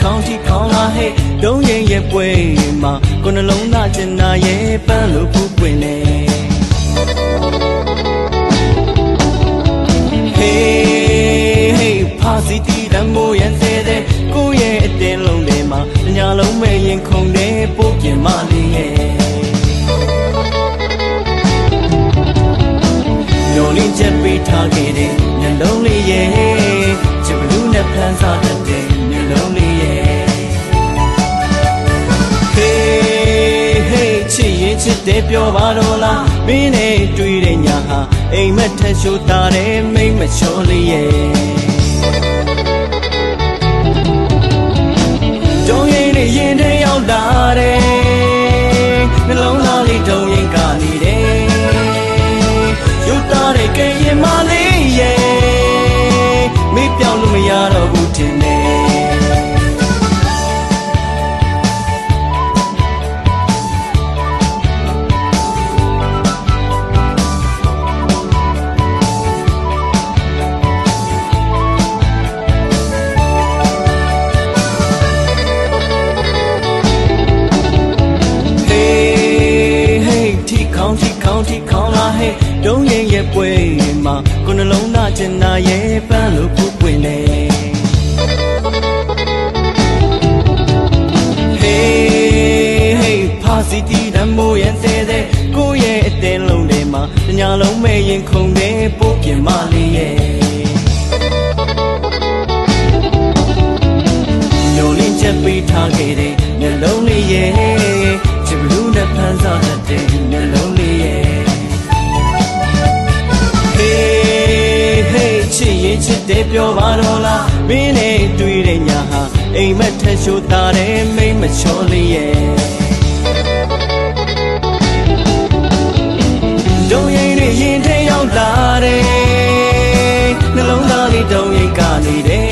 ခေါင်းလာဟဲ့တုံးရင်ရဲ့ပွဲမှာကိုနှလုံးသားချင်တာရဲ့ပန်းလို့ဖူးပွင့်နေဖာစီတီတမိုးရန်စေတဲ့ကိုရဲ့အတင်းလုံးထဲမှာညာလုံးမဲ့ရင်ခုန်တဲ့ပို့ပြင်မလေးရဲ့ညိုလေးချက်ပေးထားခဲ့တဲ့ညလုံးလေးရဲ့ချစ်ဘလူးနဲ့ဖန်ဆာတတ်တဲ့ညလုံးလေးရဲ့ချစ်ရင်ချစ်တယ်ပြောပါတော့လားမင်းနဲ့တွေ့တဲ့ညာဟာအိမ်မက်ထက်ရှိုးတာတဲ့မိမ့်မချောလေးရဲ့ရင်ထဲရောက်လာတယ်နှလုံးသားလေးတုံရင်ကနေတယ်ယူသားတဲ့ကဲရင်မလေးရဲ့မေးပြောင်းလို့မရတော့ဘူးထင်တယ်ခေါင်းလာဟဲ့တုံးရင်ရဲ့ပွဲမှာကိုနှလုံးသားချင်တာရဲ့ပန်းလို့ဖူးပွင့်နေဖာစီတီတမိုးရန်စေတဲ့ကိုရဲ့အတင်းလုံးထဲမှာညာလုံးမဲ့ရင်ခုန်တဲ့ပို့ပြင်မလေးရဲ့ညိုလင်းချက်ပေးထားခဲ့တဲ့မျက်လုံးလေးရဲ့ချစ်ဘလူးနဲ့ဖန်ဆာတတ်တဲ့မျက်လုံးလေးရဲ့ချစ်ရင်ချစ်တယ်ပြောပါတော့လားမင်းနဲ့တွေ့တဲ့ညာဟာအိမ်မက်ထက်ရှိုးတာတဲ့မိမ့်မချောလေးရဲ့ဒုံရင်တွေရင်ထဲရောက်လာတယ်နှလုံးသားလေးဒုံရင်ကနေတယ်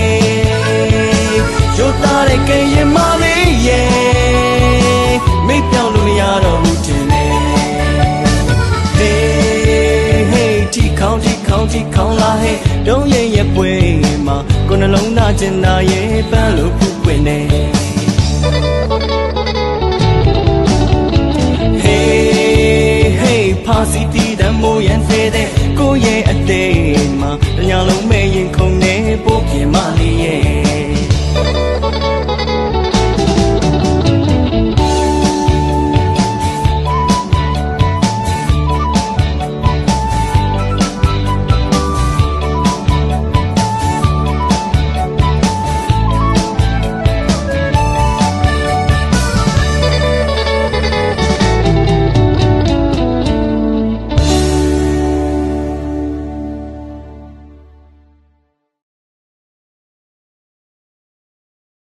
ရိုးသားတဲ့ကဲရင်မလေးရဲ့မိတ်ပြောင်းလို့မရတော့ဘူးထင်တယ်ခေါင်းလာဟဲ့တုံးရင်ရဲ့ပွဲမှာကိုနှလုံးသားချင်တာရဲ့ပန်းလို့ဖူးပွင့်နေဖာစီတီတမိုးရန်စေတဲ့ကိုရဲ့အသေးမှာညာလုံးမဲ့ရင်ခုန်နေပို့ပြင်မလေးရဲ့